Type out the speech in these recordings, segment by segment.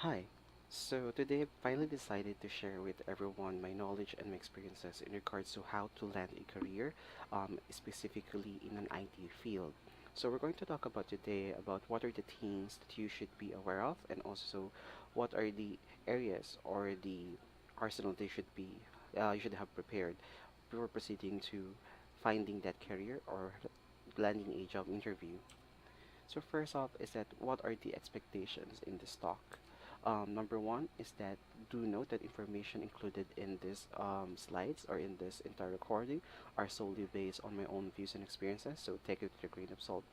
Hi. So today I finally decided to share with everyone my knowledge and my experiences in regards to how to land a career, specifically in an IT field. So we're going to talk about today about what are the things that you should be aware of, and also what are the areas or the arsenal they should be you should have prepared before proceeding to finding that career or landing a job interview. So first off is that what are the expectations in the stock? Number one is that do note that information included in this slides or in this entire recording are solely based on my own views and experiences, so take it with a grain of salt.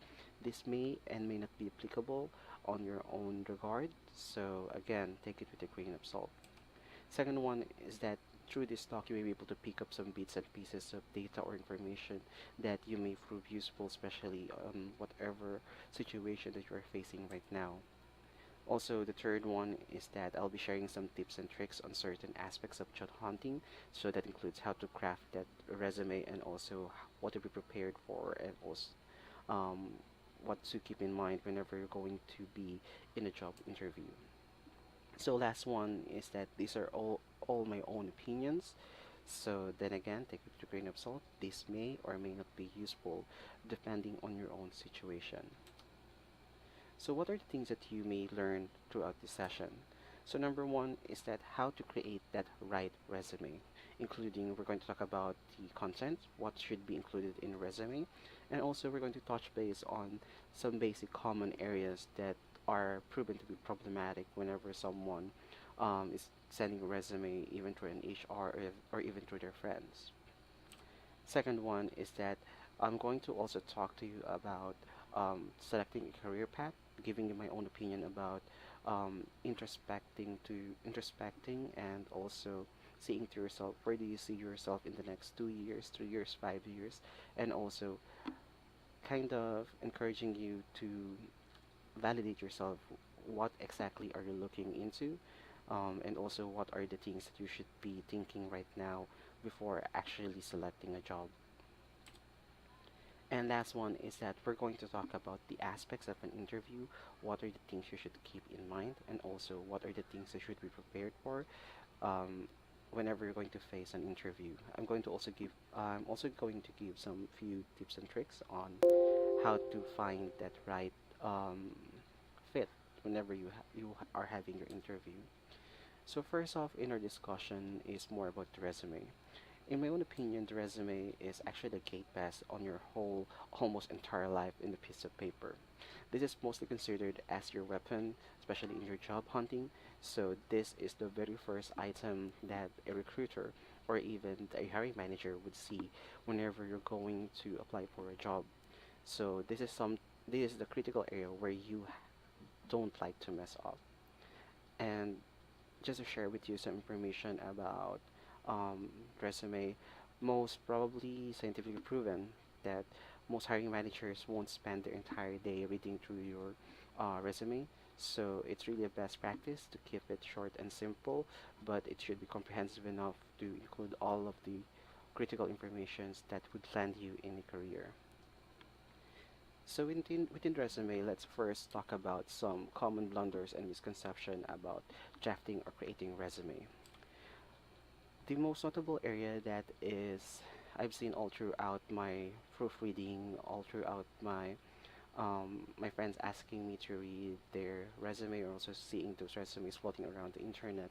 This may and may not be applicable on your own regard, so again, take it with a grain of salt. Second one is that through this talk, you may be able to pick up some bits and pieces of data or information that you may prove useful, especially on whatever situation that you are facing right now. Also, the third one is that I'll be sharing some tips and tricks on certain aspects of job hunting. So that includes how to craft that resume and also what to be prepared for and also um, what to keep in mind whenever you're going to be in a job interview. So last one is that these are all my own opinions. So then again, take it with a grain of salt. This may or may not be useful depending on your own situation. So what are the things that you may learn throughout this session? So number one is that how to create that right resume, including we're going to talk about the content, what should be included in a resume, and also we're going to touch base on some basic common areas that are proven to be problematic whenever someone is sending a resume even through an HR or even through their friends. Second one is that I'm going to also talk to you about selecting a career path, giving you my own opinion about introspecting and also seeing to yourself where do you see yourself in the next 2 years, 3 years, 5 years, and also kind of encouraging you to validate yourself. What exactly are you looking into? And also, what are the things that you should be thinking right now before actually selecting a job? And last one is that we're going to talk about the aspects of an interview. What are the things you should keep in mind, and also what are the things you should be prepared for um, whenever you're going to face an interview. I'm also going to give some few tips and tricks on how to find that right fit whenever you are having your interview. So first off, in our discussion is more about the resume. In my own opinion, the resume is actually the gate pass on your whole, almost entire life in a piece of paper. This is mostly considered as your weapon, especially in your job hunting. So this is the very first item that a recruiter or even a hiring manager would see whenever you're going to apply for a job. So this is the critical area where you don't like to mess up. And just to share with you some information about um, resume, most probably scientifically proven that most hiring managers won't spend their entire day reading through your resume. So it's really a best practice to keep it short and simple, but it should be comprehensive enough to include all of the critical informations that would land you in a career. So within resume, let's first talk about some common blunders and misconception about drafting or creating resume. The most notable area that is I've seen all throughout my proofreading, all throughout my friends asking me to read their resume or also seeing those resumes floating around the internet.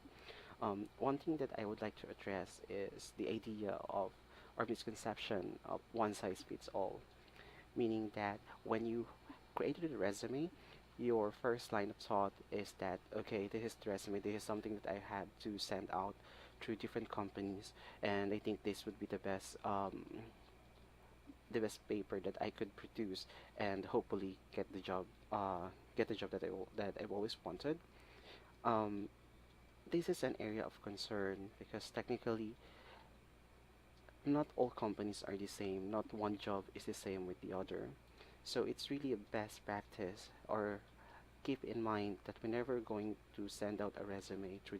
One thing that I would like to address is the idea of or misconception of one size fits all, meaning that when you created a resume, your first line of thought is that, okay, this is the resume, this is something that I have to send out through different companies, and I think this would be the best paper that I could produce and hopefully get the job that I've always wanted. Um, this is an area of concern because technically not all companies are the same. Not one job is the same with the other. So it's really a best practice or keep in mind that whenever going to send out a resume to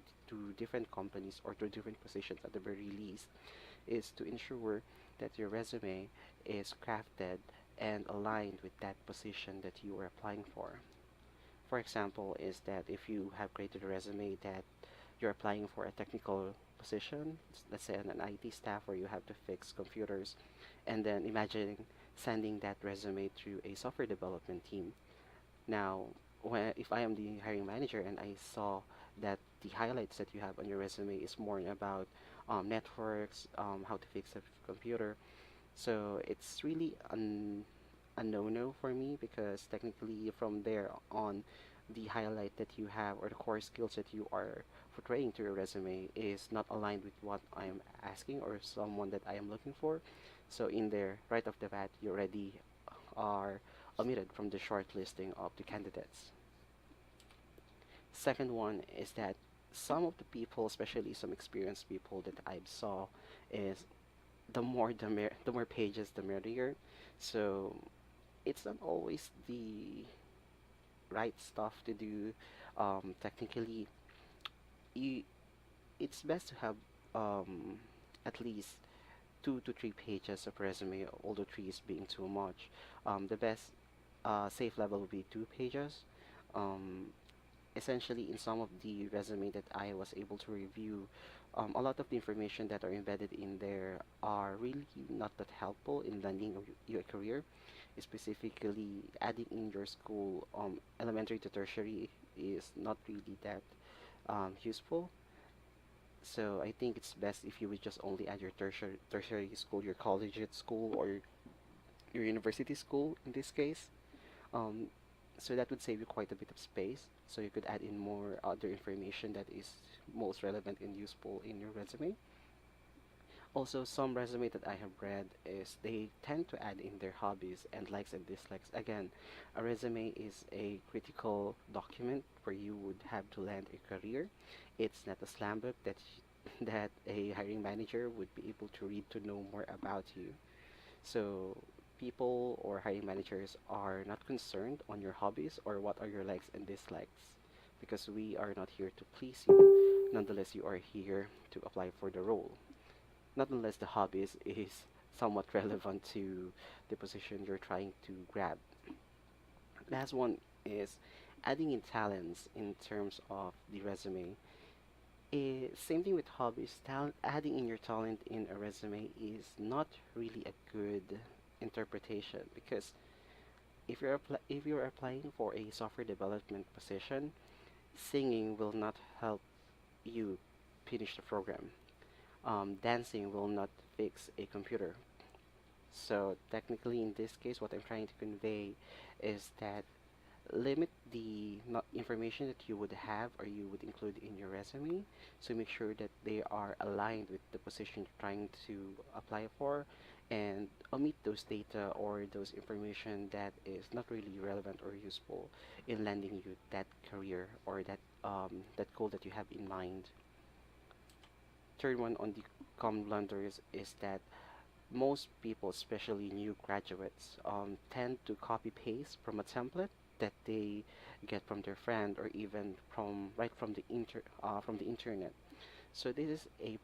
different companies or to different positions at the very least is to ensure that your resume is crafted and aligned with that position that you are applying for. For example, is that if you have created a resume that you're applying for a technical position, let's say an IT staff where you have to fix computers, and then imagine sending that resume to a software development team. Now, if I am the hiring manager and I saw that the highlights that you have on your resume is more about networks, how to fix a computer, so it's really a no-no for me because technically from there on, the highlight that you have or the core skills that you are portraying to your resume is not aligned with what I am asking or someone that I am looking for. So in there, right off the bat, you already are omitted from the shortlisting of the candidates. Second one is that some of the people, especially some experienced people that I saw, is the more pages the merrier. So it's not always the right stuff to do. Technically, you, it's best to have at least 2 to 3 pages of resume, although three is being too much. The best safe level would be 2 pages. Um, Essentially, in some of the resume that I was able to review, a lot of the information that are embedded in there are really not that helpful in landing you a career. Specifically, adding in your school, elementary to tertiary, is not really that useful. So I think it's best if you would just only add your tertiary school, your collegiate school, or your university school in this case. Um, so that would save you quite a bit of space. So you could add in more other information that is most relevant and useful in your resume. Also, some resume that I have read is they tend to add in their hobbies and likes and dislikes. Again, a resume is a critical document where you would have to land a career. It's not a slam book that that a hiring manager would be able to read to know more about you. So people or hiring managers are not concerned on your hobbies or what are your likes and dislikes because we are not here to please you. Nonetheless, you are here to apply for the role. Not unless the hobbies is somewhat relevant to the position you're trying to grab. Last one is adding in talents in terms of the resume. Same thing with hobbies. Adding in your talent in a resume is not really a good interpretation because if you're applying for a software development position, singing will not help you finish the program. Dancing will not fix a computer. So technically, in this case, what I'm trying to convey is that limit the information that you would have or you would include in your resume. So make sure that they are aligned with the position you're trying to apply for, and omit those data or those information that is not really relevant or useful in landing you that career or that goal that you have in mind. Third one on the common blunders is that most people, especially new graduates, tend to copy paste from a template that they get from their friend or even from from the internet. So this is a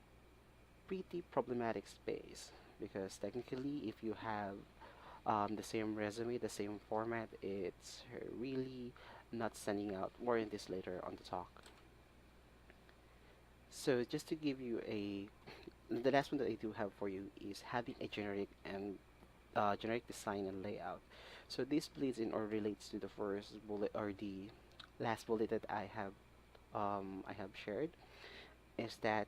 pretty problematic space because technically, if you have the same resume, the same format, it's really not standing out. More in this later on the talk. So just to give you the last one that I do have for you is having a generic design and layout. So this bleeds in or relates to the first bullet or the last bullet that I have shared is that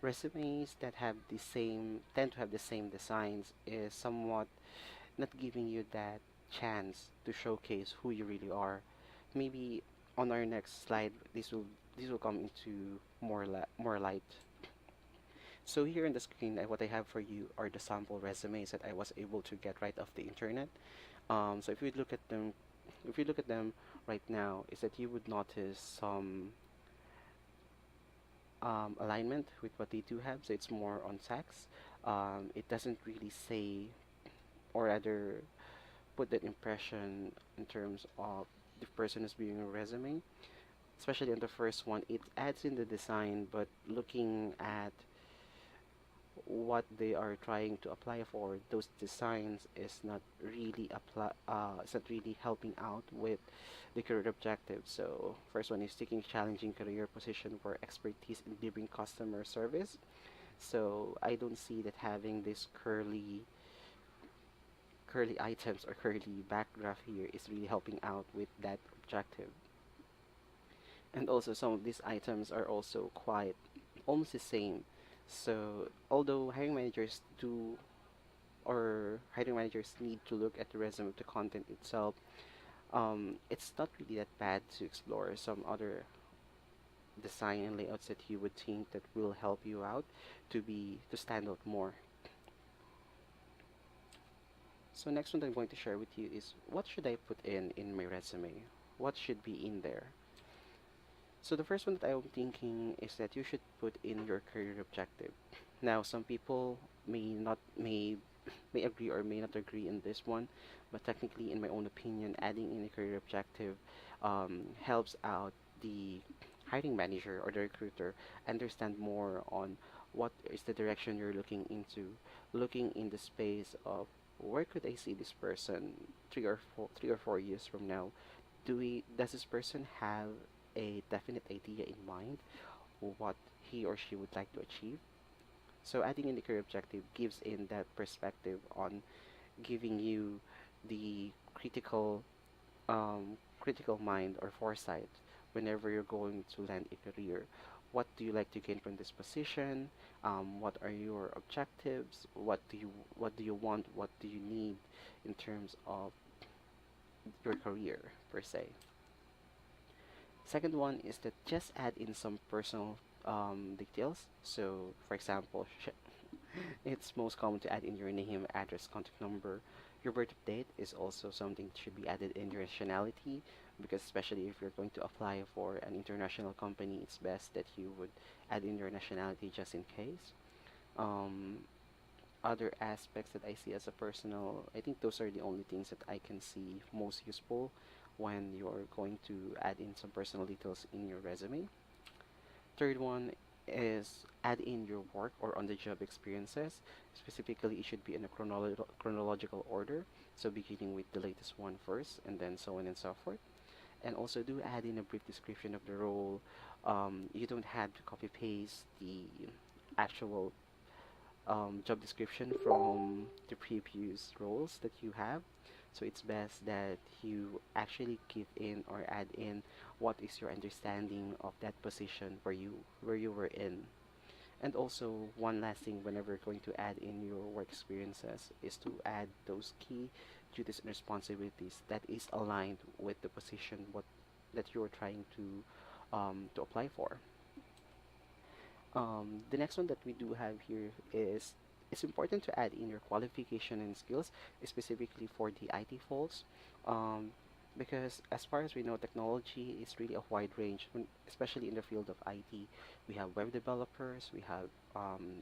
resumes that have the same tend to have the same designs is somewhat not giving you that chance to showcase who you really are. Maybe on our next slide, this will come into more light. So here on the screen, what I have for you are the sample resumes that I was able to get right off the internet. So if you look at them right now, is that you would notice some alignment with what they do have. So it's more on text. It doesn't really say, or rather, put that impression in terms of the person who's viewing a resume. Especially on the first one, it adds in the design, but looking at what they are trying to apply for, those designs is not really it's not really helping out with the career objective. So first one is seeking challenging career position for expertise in delivering customer service. So I don't see that having this curly items or curly backgraph here is really helping out with that objective. And also some of these items are also quite almost the same. So although hiring managers need to look at the resume of the content itself, it's not really that bad to explore some other design and layouts that you would think that will help you out to stand out more. So next one that I'm going to share with you is what should I put in my resume? What should be in there? So the first one that I'm thinking is that you should put in your career objective. Now, some people may agree or may not agree in this one, but technically, in my own opinion, adding in a career objective helps out the hiring manager or the recruiter understand more on what is the direction you're looking into, looking in the space of where could I see this person 3 or 4 years from now? Does this person have a definite idea in mind what he or she would like to achieve? So adding in the career objective gives in that perspective on giving you the critical mind or foresight whenever you're going to land a career. What do you like to gain from this position? What are your objectives? What do you want? What do you need in terms of your career per se? Second one is that just add in some personal details. So, for example, it's most common to add in your name, address, contact number. Your birth date is also something that should be added in your nationality because especially if you're going to apply for an international company, it's best that you would add in your nationality just in case. Um, Other aspects that I see as a personal, I think those are the only things that I can see most useful when you're going to add in some personal details in your resume. Third one is add in your work or on-the-job experiences. Specifically, it should be in a chronological order. So beginning with the latest one first, and then so on and so forth. And also do add in a brief description of the role. You don't have to copy paste the actual job description from the previous roles that you have. So it's best that you actually give in or add in what is your understanding of that position where you were in. And also one last thing whenever you're going to add in your work experiences is to add those key duties and responsibilities that is aligned with the position what that you're trying to apply for. The next one that we do have here is it's important to add in your qualification and skills, specifically for the IT folks, um, because as far as we know, technology is really a wide range, especially in the field of IT. We have web developers, we have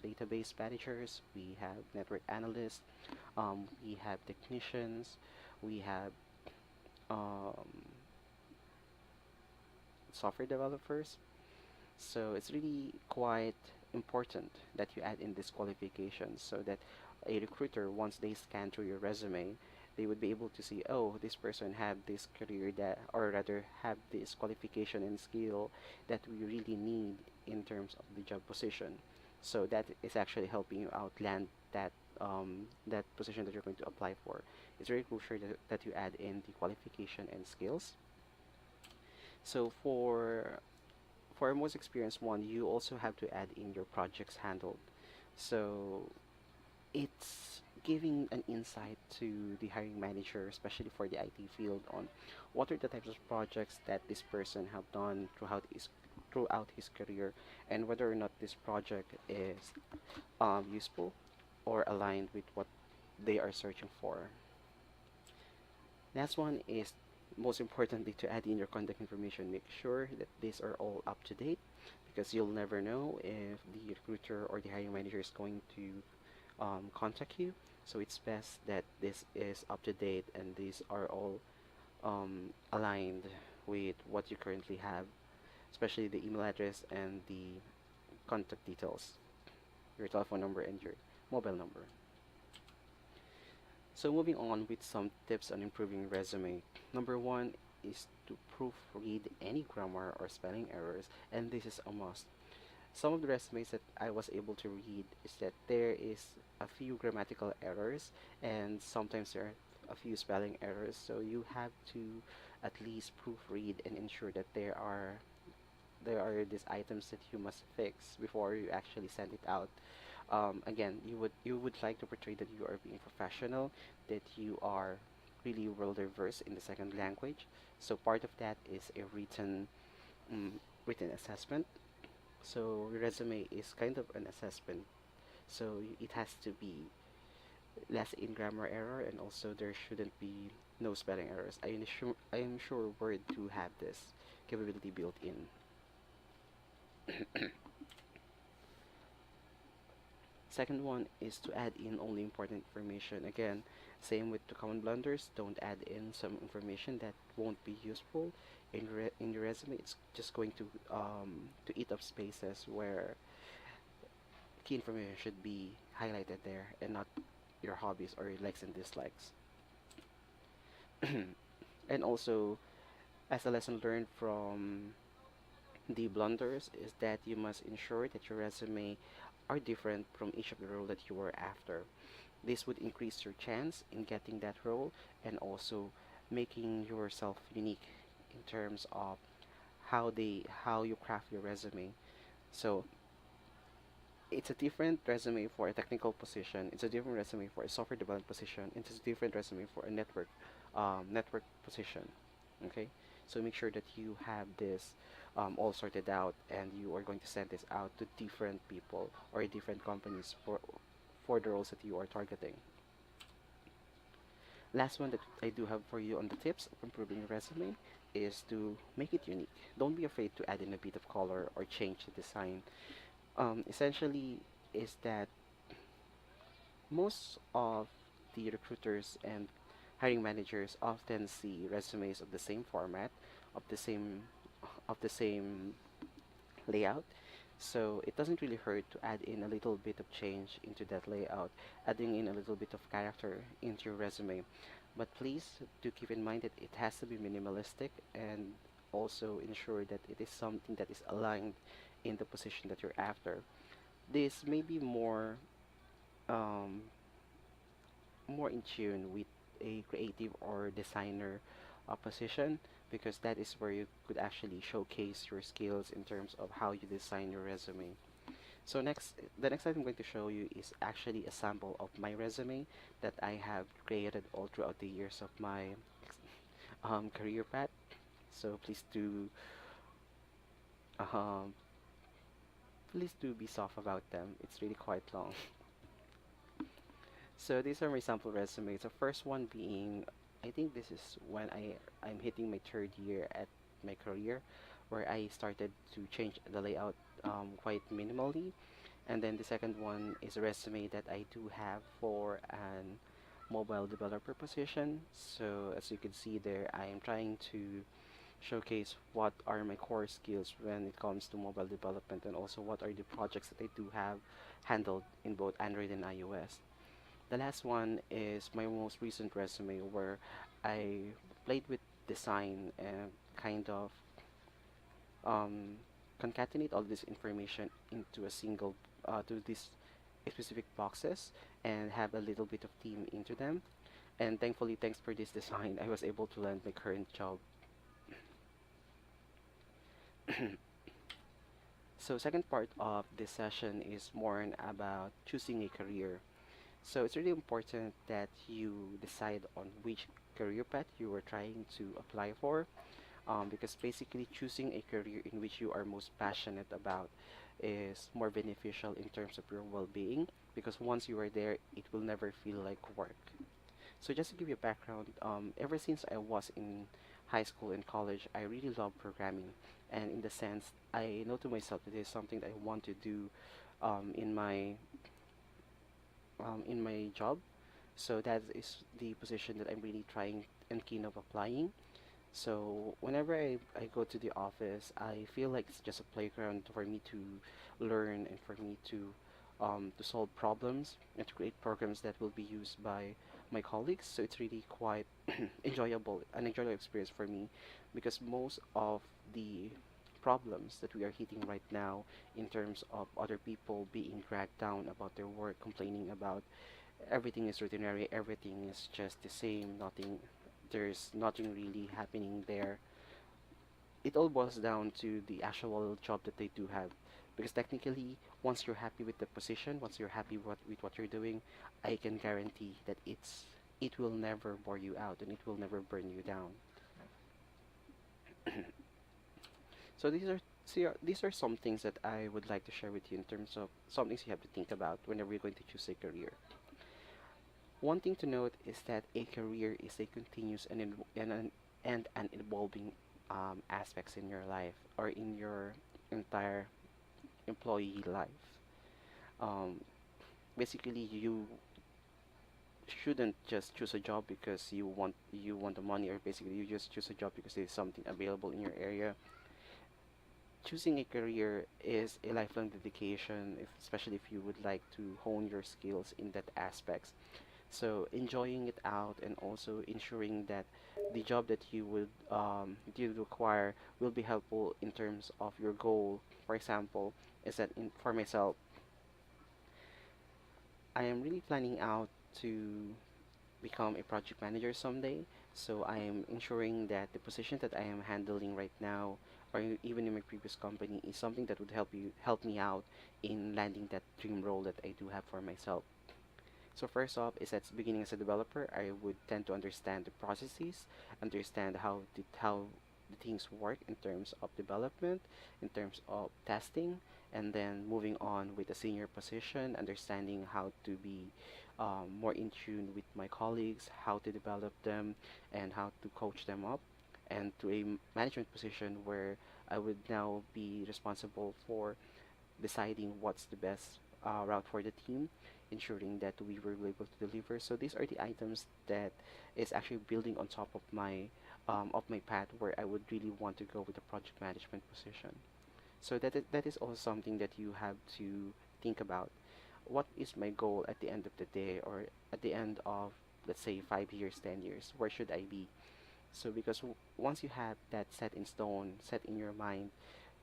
database managers, we have network analysts, we have technicians, we have um, software developers. So it's really quite important that you add in these qualifications so that a recruiter, once they scan through your resume, they would be able to see, oh, this person have this career that, or rather have this qualification and skill that we really need in terms of the job position. So that is actually helping you out land that position that you're going to apply for. It's very crucial that you add in the qualification and skills. So for a most experienced one, you also have to add in your projects handled. So it's giving an insight to the hiring manager, especially for the IT field, on what are the types of projects that this person have done throughout his career, and whether or not this project is useful or aligned with what they are searching for. Next one is most importantly to add in your contact information. Make sure that these are all up to date because you'll never know if the recruiter or the hiring manager is going to contact you. So it's best that this is up to date and these are all aligned with what you currently have, especially the email address and the contact details. your telephone number, and your mobile number. So moving on with some tips on improving resume. Number one is to proofread any grammar or spelling errors, and this is a must. Some of the resumes that I was able to read is that there is a few grammatical errors, and sometimes there are a few spelling errors. So you have to at least proofread and ensure that there are these items that you must fix before you actually send it out. Again, you would like to portray that you are being professional, that you are really well versed in the second language. So part of that is a mm, written assessment. So your resume is kind of an assessment. So it has to be less in grammar error, and also there shouldn't be no spelling errors. I am sure Word do have this capability built in. Second one is to add in only important information. Again, same with the common blunders. Don't add in some information that won't be useful in your resume. It's just going to eat up spaces where key information should be highlighted there, and not your hobbies or your likes and dislikes. And also, as a lesson learned from the blunders, is that you must ensure that your resume are different from each of the role that you are after. This would increase your chance in getting that role, and also making yourself unique in terms of how you craft your resume. So it's a different resume for a technical position. It's a different resume for a software development position. It's a different resume for a network position. Okay, so make sure that you have this all sorted out, and you are going to send this out to different people or different companies for the roles that you are targeting. Last one that I do have for you on the tips of improving your resume is to make it unique. Don't be afraid to add in a bit of color or change the design. Essentially, is that most of the recruiters and hiring managers often see resumes of the same format, of the same layout. So it doesn't really hurt to add in a little bit of change into that layout, adding in a little bit of character into your resume. But please do keep in mind that it has to be minimalistic, and also ensure that it is something that is aligned in the position that you're after. This may be um, more in tune with a creative or designer position, because that is where you could actually showcase your skills in terms of how you design your resume. So the next item I'm going to show you is actually a sample of my resume that I have created all throughout the years of my career path. So um, please do be soft about them. It's really quite long. So these are my sample resumes. The first one being, I think this is when I'm hitting my third year at my career, where I started to change the layout quite minimally. And then the second one is a resume that I do have for an mobile developer position. So as you can see there, I am trying to showcase what are my core skills when it comes to mobile development, and also what are the projects that I do have handled in both Android and iOS. The last one is my most recent resume, where I played with design and kind of um, concatenate all this information into a single to these specific boxes, and have a little bit of theme into them. And thankfully, thanks for this design, I was able to land my current job. So second part of this session is more about choosing a career. So it's really important that you decide on which career path you are trying to apply for, because basically choosing a career in which you are most passionate about is more beneficial in terms of your well-being, because once you are there, it will never feel like work. So just to give you a background, ever since I was in high school and college, I really love programming, and in the sense, I know to myself that it is something that I want to do um, in my in my job. So that is the position that I'm really trying and keen of applying. So whenever I go to the office, I feel like it's just a playground for me to learn, and for me to to solve problems and to create programs that will be used by my colleagues. So it's really quite an enjoyable experience for me, because most of the problems that we are hitting right now in terms of other people being dragged down about their work, complaining about everything is routinary, everything is just the same, there's nothing really happening there. It all boils down to the actual job that they do have. Because technically, once you're happy with the position, once you're happy with what you're doing, I can guarantee that it will never bore you out and it will never burn you down. So these are some things that I would like to share with you in terms of some things you have to think about whenever you're going to choose a career. One thing to note is that a career is a continuous and an evolving aspects in your life or in your entire employee life. Um, Basically, you shouldn't just choose a job because you want the money, or basically you just choose a job because there's something available in your area. Choosing a career is a lifelong dedication, especially if you would like to hone your skills in that aspects. So enjoying it out and also ensuring that the job that you require will be helpful in terms of your goal. For example, is that for myself, I am really planning out to become a project manager someday. So I am ensuring that the position that I am handling right now, or even in my previous company, is something that would help me out in landing that dream role that I do have for myself. So first off is that beginning as a developer, I would tend to understand the processes, understand how the things work in terms of development, in terms of testing, and then moving on with a senior position, understanding how to be more in tune with my colleagues, how to develop them, and how to coach them up, and to a management position where I would now be responsible for deciding what's the best route for the team, ensuring that we were able to deliver. So these are the items that is actually building on top of my path, where I would really want to go with the project management position. So that is also something that you have to think about. What is my goal at the end of the day, or at the end of, let's say, 5 years, 10 years? Where should I be? So because once you have that set in stone, set in your mind,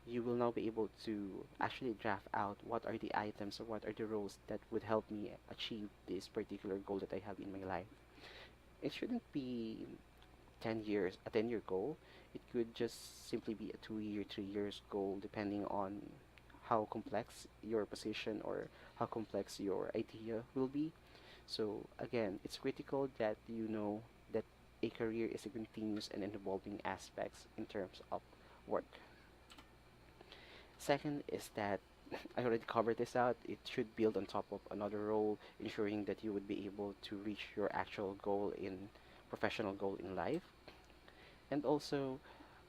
you will now be able to actually draft out what are the items or what are the roles that would help me achieve this particular goal that I have in my life. It shouldn't be 10 years, a 10-year goal. It could just simply be a 2 year, 3 years goal, depending on how complex your position or how complex your idea will be. So again, it's critical that you know that a career is a continuous and an evolving aspects in terms of work. Second is that I already covered this out. It should build on top of another role, ensuring that you would be able to reach your actual goal in professional goal in life. And also,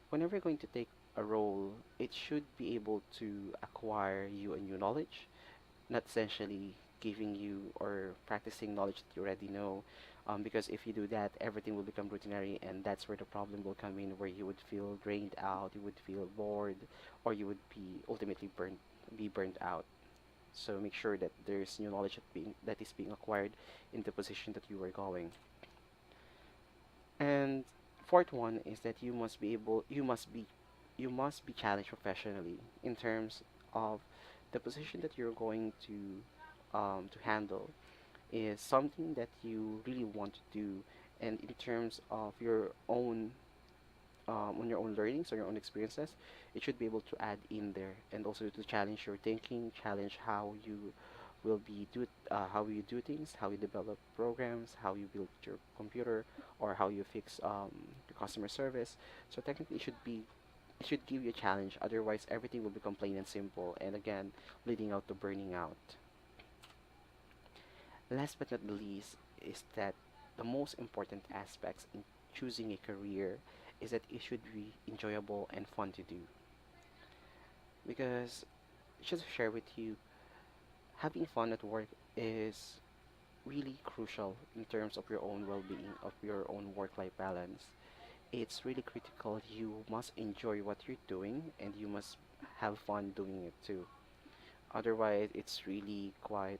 whenever you're going to take a role, it should be able to acquire you a new knowledge, not essentially giving you or practicing knowledge that you already know. Because if you do that, everything will become routinary, and that's where the problem will come in, where you would feel drained out, you would feel bored, or you would be ultimately burned out. So make sure that there's new knowledge that is being acquired in the position that you are going. And fourth one is that you must be challenged professionally in terms of the position that you're going to handle is something that you really want to do, and in terms of your own on your own learnings or your own experiences, it should be able to add in there, and also to challenge your thinking, challenge how you do things, how you develop programs, how you build your computer, or how you fix your customer service. So technically, it should give you a challenge. Otherwise, everything will become plain and simple, and again, leading out to burning out. Last but not the least is that the most important aspects in choosing a career is that it should be enjoyable and fun to do. Because just to share with you, having fun at work is really crucial in terms of your own well-being, of your own work-life balance. It's really critical. You must enjoy what you're doing, and you must have fun doing it too. Otherwise, it's really quite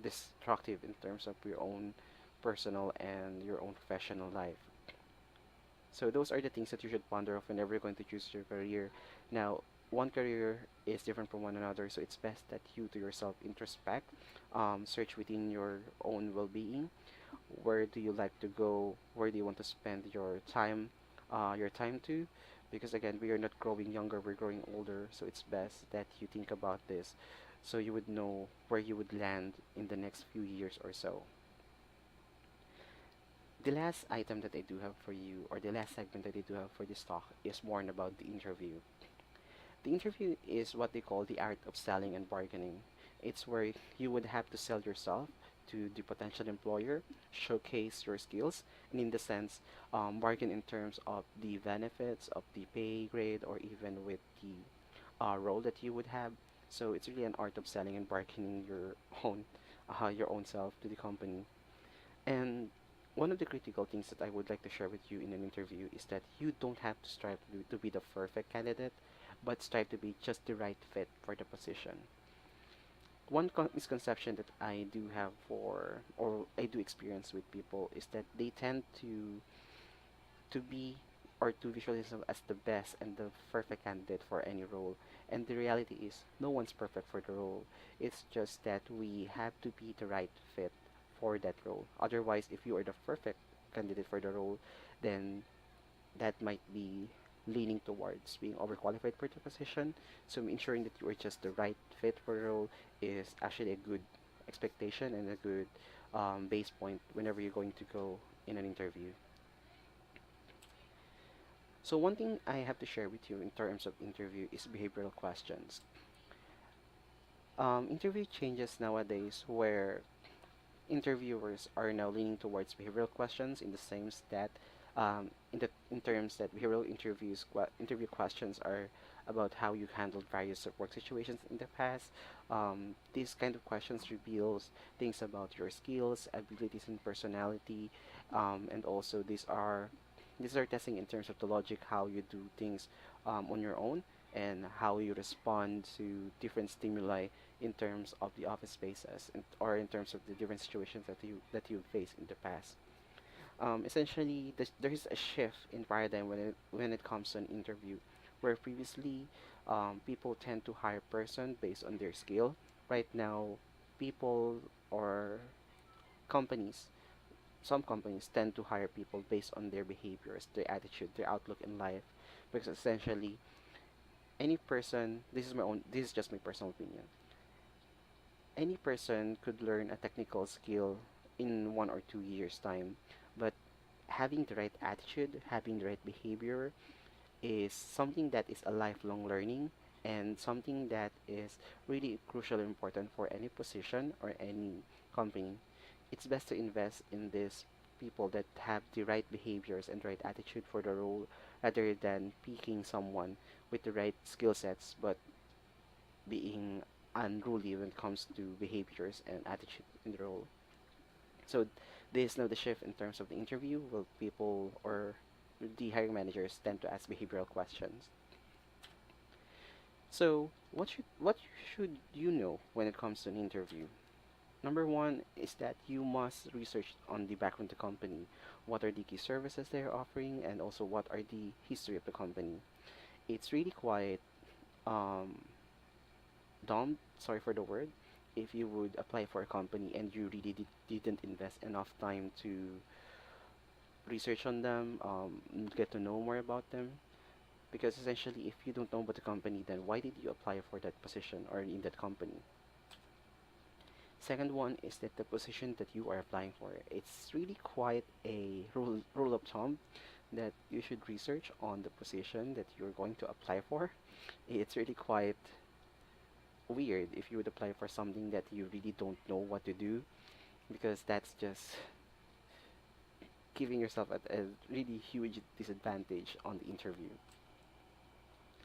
destructive in terms of your own personal and your own professional life. So those are the things that you should ponder of whenever you're going to choose your career. Now, one career is different from one another, so it's best that you to yourself introspect, search within your own well-being. Where do you like to go? Where do you want to spend your time to? Because again, we are not growing younger, we're growing older, so it's best that you think about this, so you would know where you would land in the next few years or so. The last item that I do have for you, or the last segment that I do have for this talk, is more about the interview. The interview is what they call the art of selling and bargaining. It's where you would have to sell yourself to the potential employer, showcase your skills, and in the sense, bargain in terms of the benefits of the pay grade or even with the role that you would have. So it's really an art of selling and bargaining your own self to the company. And one of the critical things that I would like to share with you in an interview is that you don't have to strive to be the perfect candidate, but strive to be just the right fit for the position. One misconception that I do have or I do experience with people is that they tend to be or to visualize themselves as the best and the perfect candidate for any role. And the reality is, no one's perfect for the role. It's just that we have to be the right fit for that role. Otherwise, if you are the perfect candidate for the role, then that might be leaning towards being overqualified for the position. So ensuring that you are just the right fit for the role is actually a good expectation and a good base point whenever you're going to go in an interview. So one thing I have to share with you in terms of interview is behavioral questions. Interview changes nowadays where interviewers are now leaning towards behavioral questions in the same that in terms that behavioral interview questions are about how you handled various work situations in the past. These kind of questions reveals things about your skills, abilities, and personality, and also these are testing in terms of the logic, how you do things on your own, and how you respond to different stimuli in terms of the office spaces or in terms of the different situations that you faced in the past. Essentially, there is a shift in paradigm when it comes to an interview, where previously people tend to hire person based on their skill. Right now, people or companies, some companies tend to hire people based on their behaviors, their attitude, their outlook in life, because essentially any person, this is just my personal opinion, any person could learn a technical skill in 1 or 2 years time, but having the right attitude, having the right behavior is something that is a lifelong learning and something that is really crucial and important for any position or any company. It's best to invest in these people that have the right behaviors and right attitude for the role rather than picking someone with the right skill sets but being unruly when it comes to behaviors and attitude in the role. So this now the shift in terms of the interview. Will people or the hiring managers tend to ask behavioral questions? So what should you know when it comes to an interview? Number one is that you must research on the background of the company. What are the key services they're offering, and also what are the history of the company? It's really quite um, dumb, sorry for the word, if you would apply for a company and you really didn't invest enough time to research on them, get to know more about them. Because essentially, if you don't know about the company, then why did you apply for that position or in that company? Second one is that the position that you are applying for, it's really quite a rule of thumb that you should research on the position that you're going to apply for. It's really quite weird if you would apply for something that you really don't know what to do, because that's just giving yourself a really huge disadvantage on the interview.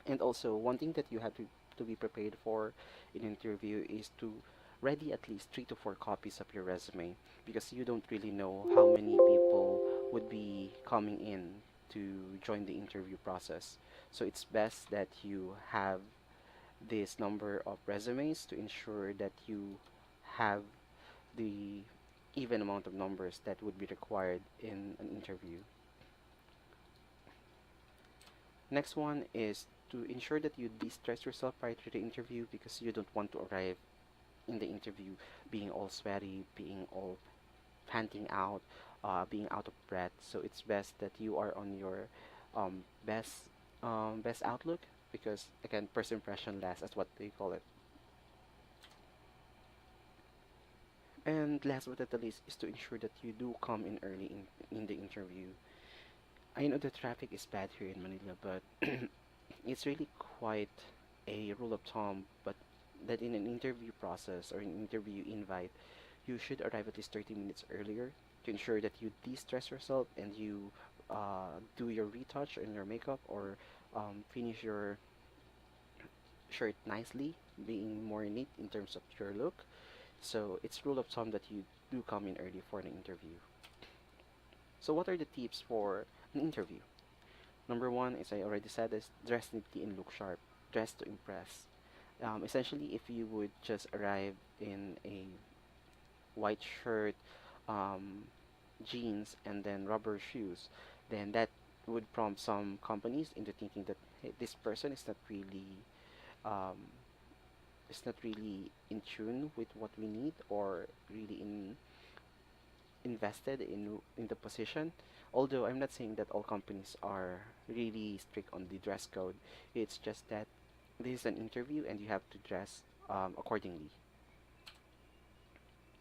And also, one thing that you have to be prepared for in an interview is to ready at least 3 to 4 copies of your resume, because you don't really know how many people would be coming in to join the interview process. So it's best that you have this number of resumes to ensure that you have the even amount of numbers that would be required in an interview. Next one is to ensure that you de-stress yourself prior to the interview because you don't want to arrive in the interview being all sweaty, being all panting out, being out of breath. So it's best that you are on your best best outlook because again, first impression lasts, as what they call it. And last but not the least is to ensure that you do come in early in the interview. I know the traffic is bad here in Manila, but it's really quite a rule of thumb, but that in an interview process or an interview invite, you should arrive at least 30 minutes earlier to ensure that you de-stress yourself and you do your retouch and your makeup or finish your shirt nicely, being more neat in terms of your look. So it's rule of thumb that you do come in early for an interview. So what are the tips for an interview? Number one, as I already said, is dress neatly and look sharp. Dress to impress. Essentially, if you would just arrive in a white shirt, um, jeans, and then rubber shoes, then that would prompt some companies into thinking that hey, this person um, is not really in tune with what we need or really invested in the position. Although I'm not saying that all companies are really strict on the dress code, it's just that this is an interview and you have to dress accordingly.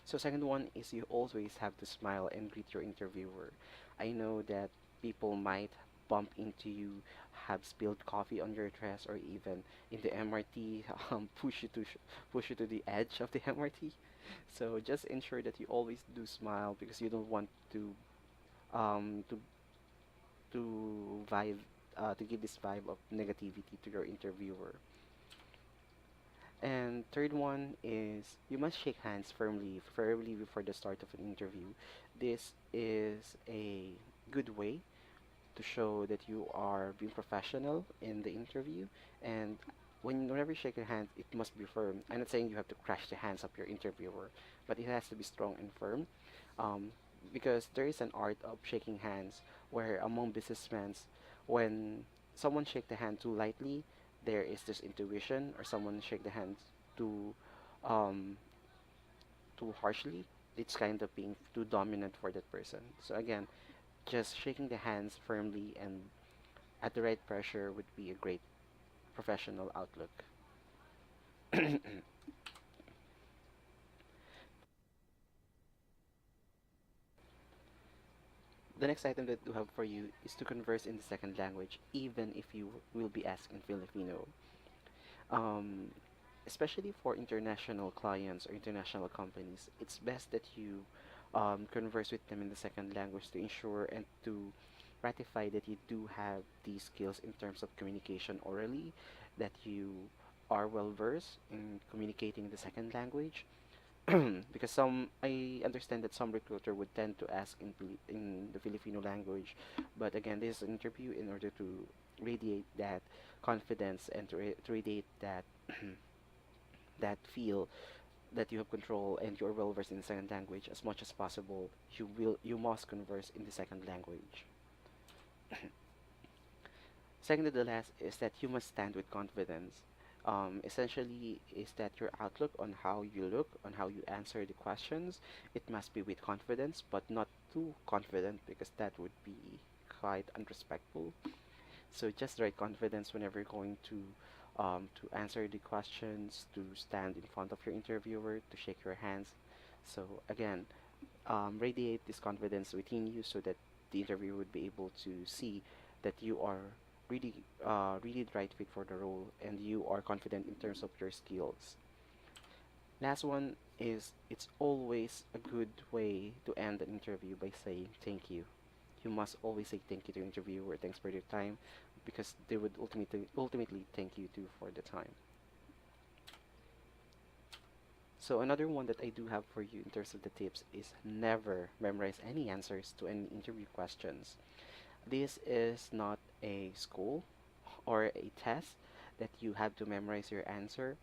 So second one is you always have to smile and greet your interviewer. I know that people might bump into you, have spilled coffee on your dress, or even in the MRT, push you to the edge of the MRT. So just ensure that you always do smile because you don't want to um to vibe to give this vibe of negativity to your interviewer. And third one is you must shake hands firmly, preferably before the start of an interview. This is a good way to show that you are being professional in the interview. And whenever you shake your hand, it must be firm. I'm not saying you have to crash the hands of your interviewer, but it has to be strong and firm. Um, because there is an art of shaking hands where among businessmen, when someone shake the hand too lightly, there is this intuition, or someone shake the hand too um, too harshly, it's kind of being too dominant for that person. So again, just shaking the hands firmly and at the right pressure would be a great professional outlook. The next item that we have for you is to converse in the second language, even if you will be asked in Filipino. Um, Especially for international clients or international companies, it's best that you converse with them in the second language to ensure and to ratify that you do have these skills in terms of communication orally, that you are well versed in communicating the second language. Because some, I understand that some recruiter would tend to ask in the Filipino language, but again, this is an interview in order to radiate that confidence and to radiate that that feel that you have control and you're well versed in the second language as much as possible. You must converse in the second language. Second to the last is that you must stand with confidence. Essentially, is that your outlook on how you look, on how you answer the questions, it must be with confidence, but not too confident because that would be quite unrespectful. So just the right confidence whenever you're going to answer the questions, to stand in front of your interviewer, to shake your hands. So again, radiate this confidence within you so that the interviewer would be able to see that you are really really the right fit for the role and you are confident in terms of your skills. Last one is it's always a good way to end an interview by saying thank you. You must always say thank you to your interviewer, thanks for your time, because they would ultimately thank you too for the time. So another one that I do have for you in terms of the tips is never memorize any answers to any interview questions. This is not a school or a test. that you have to memorize your answer,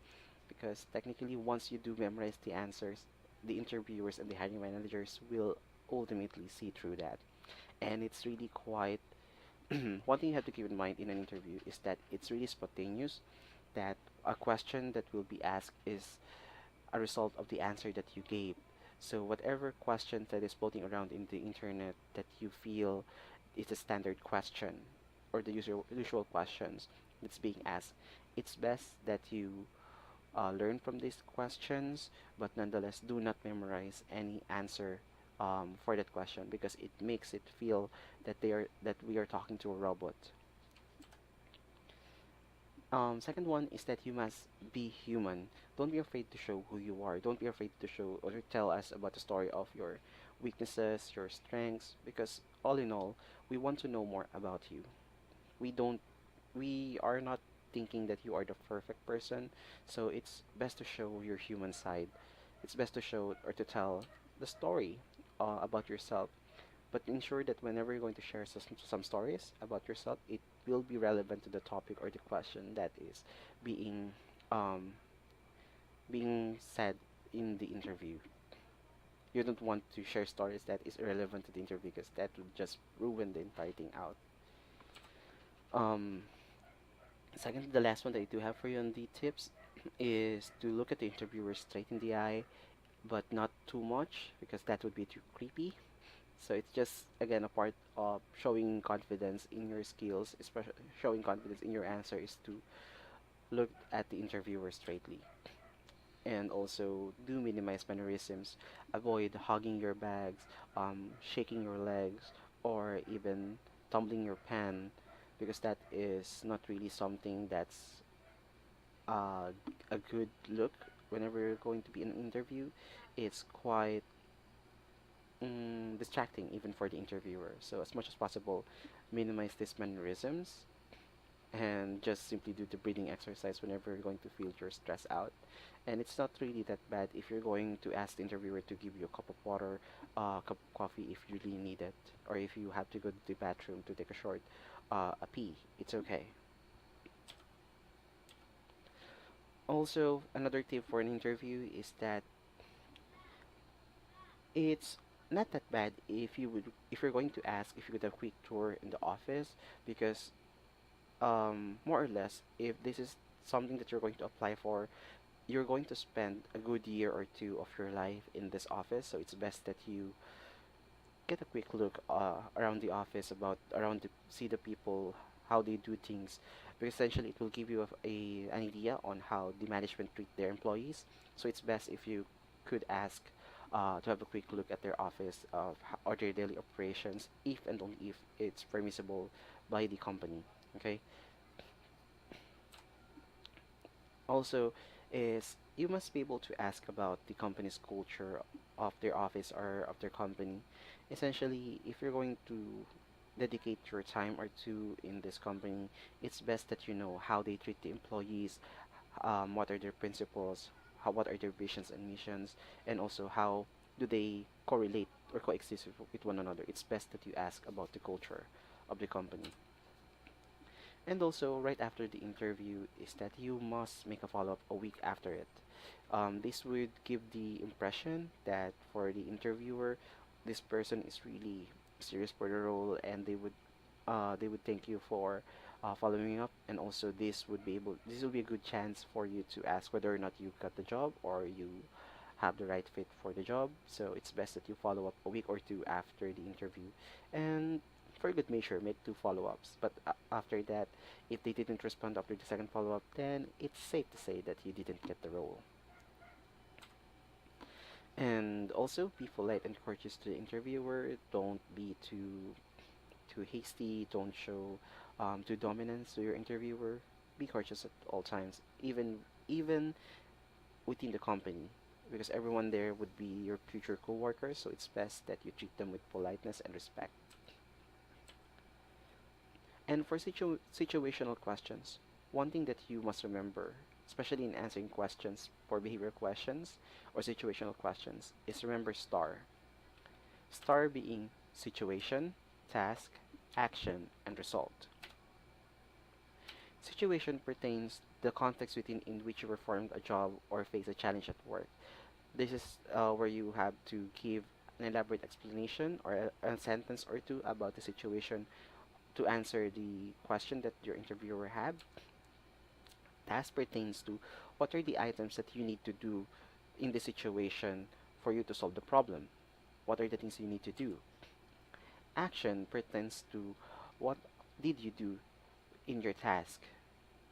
because technically once you do memorize the answers, the interviewers and the hiring managers will ultimately see through that. And it's really quite one thing you have to keep in mind in an interview is that it's really spontaneous, that a question that will be asked is a result of the answer that you gave. So whatever question that is floating around in the internet that you feel is a standard question or the usual questions that's being asked, it's best that you learn from these questions, but nonetheless do not memorize any answer for that question, because it makes it feel that we are talking to a robot. Second one is that you must be human. Don't be afraid to show who you are. Don't be afraid to show or to tell us about the story of your weaknesses, your strengths, because all in all, we want to know more about you. We don't, we are not thinking that you are the perfect person, so it's best to show your human side. It's best to show or to tell the story about yourself, but ensure that whenever you're going to share some stories about yourself, it will be relevant to the topic or the question that is being um, being said in the interview. You don't want to share stories that is irrelevant to the interview, because that would just ruin the entire thing out. Um, Second, the last one that I do have for you on the tips is to look at the interviewer straight in the eye, but not too much, because that would be too creepy. So it's just again a part of showing confidence in your skills, especially showing confidence in your answer is to look at the interviewer straightly. And also do minimize mannerisms. Avoid hugging your bags, shaking your legs, or even tumbling your pen, because that is not really something that's a good look whenever you're going to be in an interview. It's quite distracting even for the interviewer. So as much as possible, minimize these mannerisms and just simply do the breathing exercise whenever you're going to feel you're stressed out. And it's not really that bad if you're going to ask the interviewer to give you a cup of water, a cup of coffee if you really need it, or if you have to go to the bathroom to take a short a pee. It's okay. Also, another tip for an interview is that it's not that bad if you're going to ask if you could have a quick tour in the office, because more or less, if this is something that you're going to apply for, you're going to spend a good year or two of your life in this office. So it's best that you get a quick look around the office, about around see the people, how they do things, because essentially it will give you an idea on how the management treat their employees. So it's best if you could ask to have a quick look at their office of or their daily operations, if and only if it's permissible by the company. Okay. Also, is you must be able to ask about the company's culture of their office or of their company. Essentially, if you're going to dedicate your time or two in this company, it's best that you know how they treat the employees, what are their principles, what are their visions and missions, and also how do they correlate or coexist with one another. It's best that you ask about the culture of the company. And also, right after the interview, is that you must make a follow up a week after it. This would give the impression that for the interviewer, this person is really serious for the role, and they would thank you for following up. And also, this will be a good chance for you to ask whether or not you got the job or you have the right fit for the job. So it's best that you follow up a week or two after the interview, and for good measure, make two follow-ups. But after that, if they didn't respond after the second follow-up, then it's safe to say that you didn't get the role. And also, be polite and courteous to the interviewer. Don't be too hasty. Don't show too dominance to your interviewer. Be courteous at all times, even within the company, because everyone there would be your future co-workers. So it's best that you treat them with politeness and respect. And for situational questions, one thing that you must remember, especially in answering questions for behavior questions or situational questions, is remember STAR. STAR being situation, task, action, and result. Situation pertains the context within in which you performed a job or face a challenge at work. This is where you have to give an elaborate explanation or a sentence or two about the situation to answer the question that your interviewer had. Task pertains to what are the items that you need to do in the situation for you to solve the problem. What are the things you need to do? Action pertains to what did you do in your task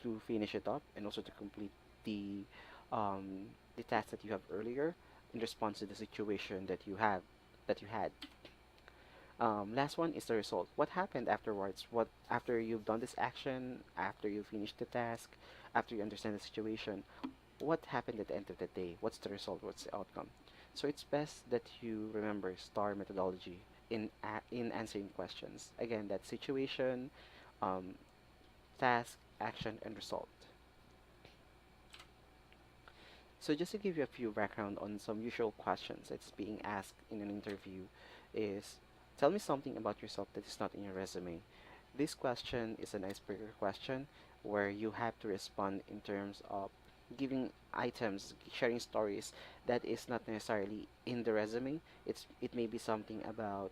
to finish it up and also to complete the the task that you have earlier in response to the situation that you had. Last one is the result. What happened afterwards? What after you've done this action, after you finish the task, after you understand the situation, what happened at the end of the day? What's the result? What's the outcome? So it's best that you remember STAR methodology in answering questions. Again, that situation, um, task, action, and result. So just to give you a few background on some usual questions that's being asked in an interview is tell me something about yourself that is not in your resume. This question is an icebreaker question where you have to respond in terms of giving items, sharing stories that is not necessarily in the resume. It may be something about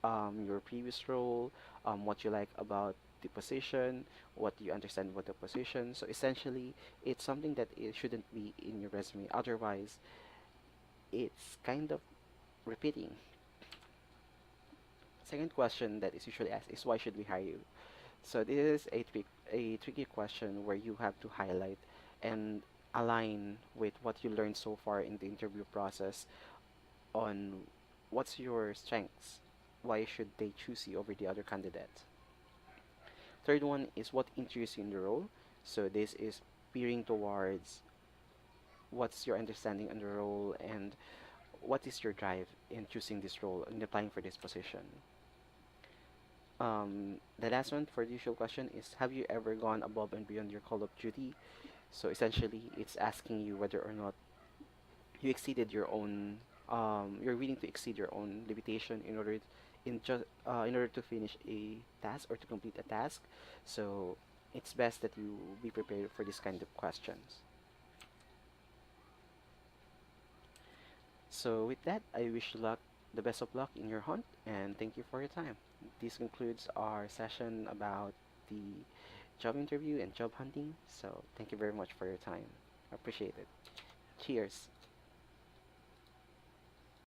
your previous role, what you like about the position, what you understand about the position. So essentially, it's something that it shouldn't be in your resume. Otherwise, it's kind of repeating. Second question that is usually asked is why should we hire you? So this is a tricky question where you have to highlight and align with what you learned so far in the interview process on what's your strengths. Why should they choose you over the other candidates? Third one is what interests you in the role. So this is peering towards what's your understanding on the role and what is your drive in choosing this role and applying for this position. The last one for the usual question is have you ever gone above and beyond your call of duty? So essentially, it's asking you whether or not you exceeded your own, you're willing to exceed your own limitation in order to finish a task or to complete a task. So it's best that you be prepared for this kind of questions. So with that, I wish you luck, the best of luck in your hunt, and thank you for your time. This concludes our session about the job interview and job hunting. So thank you very much for your time. I appreciate it. Cheers.